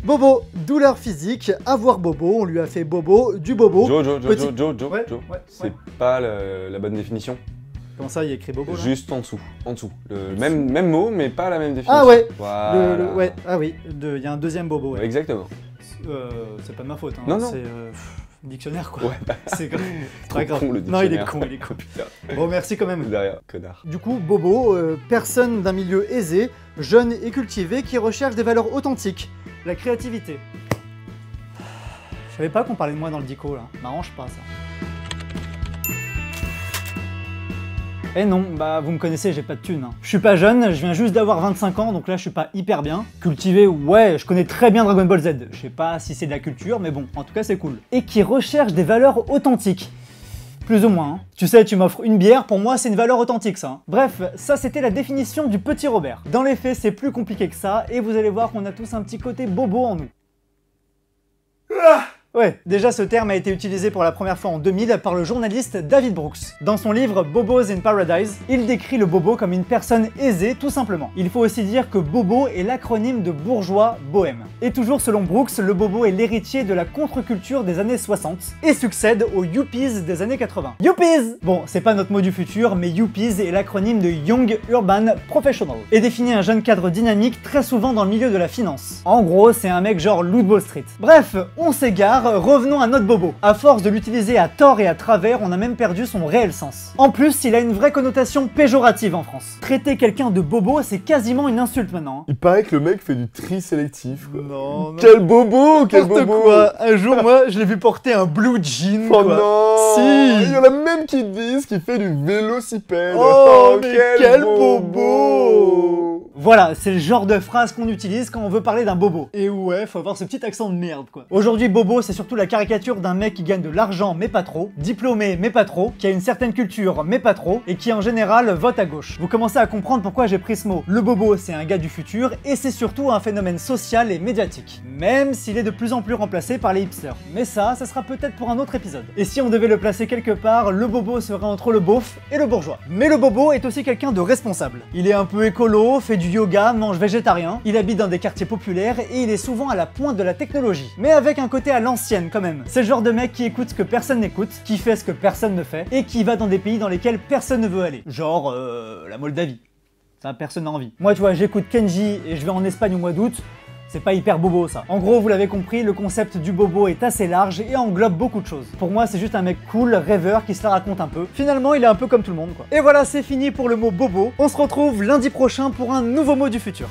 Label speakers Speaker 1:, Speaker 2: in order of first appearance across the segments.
Speaker 1: Bobo, douleur physique, avoir bobo, on lui a fait bobo, du bobo.
Speaker 2: Joe.
Speaker 1: Ouais,
Speaker 2: C'est pas la bonne définition.
Speaker 1: Comment ça, il y a écrit bobo là?
Speaker 2: Juste en dessous. Même mot, mais pas la même définition.
Speaker 1: Ah ouais.
Speaker 2: Voilà.
Speaker 1: Ouais, ah oui, il y a un deuxième bobo. Ouais.
Speaker 2: Exactement.
Speaker 1: C'est pas de ma faute. Hein.
Speaker 2: Non.
Speaker 1: C'est dictionnaire quoi.
Speaker 2: Ouais, bah,
Speaker 1: c'est
Speaker 2: trop
Speaker 1: grave.
Speaker 2: con, le
Speaker 1: Non, il est
Speaker 2: dictionnaire.
Speaker 1: con, il est con.
Speaker 2: Putain.
Speaker 1: Bon, merci quand même.
Speaker 2: Derrière, connard.
Speaker 1: Du coup, bobo, personne d'un milieu aisé, jeune et cultivé qui recherche des valeurs authentiques. La créativité. Je savais pas qu'on parlait de moi dans le dico là. M'arrange pas ça. Eh non, bah vous me connaissez, j'ai pas de thunes. Hein. Je suis pas jeune, je viens juste d'avoir 25 ans, donc là je suis pas hyper bien. Cultivé, ouais, je connais très bien Dragon Ball Z. Je sais pas si c'est de la culture, mais bon, en tout cas c'est cool. Et qui recherche des valeurs authentiques. Plus ou moins. Hein. Tu sais, tu m'offres une bière, pour moi c'est une valeur authentique ça. Hein. Bref, ça c'était la définition du petit Robert. Dans les faits, c'est plus compliqué que ça, et vous allez voir qu'on a tous un petit côté bobo en nous. Ouais, déjà ce terme a été utilisé pour la première fois en 2000 par le journaliste David Brooks. Dans son livre Bobos in Paradise, il décrit le bobo comme une personne aisée tout simplement. Il faut aussi dire que bobo est l'acronyme de bourgeois bohème. Et toujours selon Brooks, le bobo est l'héritier de la contre-culture des années 60 et succède aux yuppies des années 80. Yuppies! Bon, c'est pas notre mot du futur, mais yuppies est l'acronyme de Young Urban Professional et définit un jeune cadre dynamique très souvent dans le milieu de la finance. En gros, c'est un mec genre Loup de Wall Street. Bref, on s'égare. Revenons à notre bobo. À force de l'utiliser à tort et à travers, on a même perdu son réel sens. En plus, il a une vraie connotation péjorative en France. Traiter quelqu'un de bobo, c'est quasiment une insulte maintenant. Hein.
Speaker 2: Il paraît que le mec fait du tri sélectif. Quoi.
Speaker 1: Non.
Speaker 2: Quel bobo, quel
Speaker 1: N'importe
Speaker 2: bobo.
Speaker 1: quoi. Un jour, moi, je l'ai vu porter un blue jean.
Speaker 2: Oh
Speaker 1: quoi.
Speaker 2: non.
Speaker 1: Si.
Speaker 2: Il y en a même qui disent qu'il fait du vélocipède.
Speaker 1: Oh, mais quel
Speaker 2: bobo.
Speaker 1: bobo. Voilà, c'est le genre de phrase qu'on utilise quand on veut parler d'un bobo. Et ouais, faut avoir ce petit accent de merde quoi. Aujourd'hui, bobo, c'est surtout la caricature d'un mec qui gagne de l'argent mais pas trop, diplômé mais pas trop, qui a une certaine culture mais pas trop, et qui en général vote à gauche. Vous commencez à comprendre pourquoi j'ai pris ce mot. Le bobo, c'est un gars du futur, et c'est surtout un phénomène social et médiatique. Même s'il est de plus en plus remplacé par les hipsters. Mais ça sera peut-être pour un autre épisode. Et si on devait le placer quelque part, le bobo serait entre le beauf et le bourgeois. Mais le bobo est aussi quelqu'un de responsable. Il est un peu écolo, fait du yoga, mange végétarien, il habite dans des quartiers populaires et il est souvent à la pointe de la technologie. Mais avec un côté à l'ancienne quand même. C'est le genre de mec qui écoute ce que personne n'écoute, qui fait ce que personne ne fait, et qui va dans des pays dans lesquels personne ne veut aller. Genre la Moldavie. Ça, personne n'a envie. Moi tu vois, j'écoute Kenji et je vais en Espagne au mois d'août. C'est pas hyper bobo ça. En gros, vous l'avez compris, le concept du bobo est assez large et englobe beaucoup de choses. Pour moi, c'est juste un mec cool, rêveur, qui se la raconte un peu. Finalement, il est un peu comme tout le monde quoi. Et voilà, c'est fini pour le mot bobo. On se retrouve lundi prochain pour un nouveau mot du futur.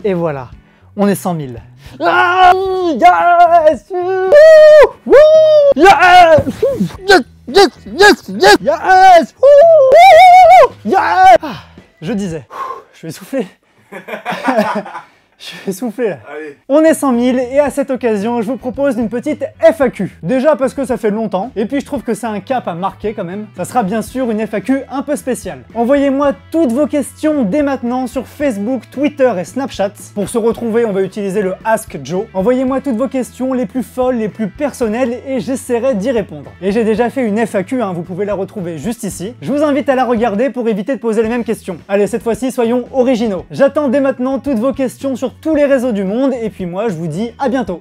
Speaker 1: Et voilà, on est 100 000. Ah, yes! Woo! Yes! Yes! Yes! Yes! Yes! Yes! Woo! Yes! Ah, je disais, je vais essouffler. Je vais souffler là.
Speaker 2: Allez.
Speaker 1: On est 100 000 et à cette occasion, je vous propose une petite FAQ. Déjà parce que ça fait longtemps, et puis je trouve que c'est un cap à marquer quand même. Ça sera bien sûr une FAQ un peu spéciale. Envoyez-moi toutes vos questions dès maintenant sur Facebook, Twitter et Snapchat. Pour se retrouver, on va utiliser le Ask Joe. Envoyez-moi toutes vos questions les plus folles, les plus personnelles et j'essaierai d'y répondre. Et j'ai déjà fait une FAQ, hein, vous pouvez la retrouver juste ici. Je vous invite à la regarder pour éviter de poser les mêmes questions. Allez, cette fois-ci, soyons originaux. J'attends dès maintenant toutes vos questions sur tous les réseaux du monde et puis moi je vous dis à bientôt.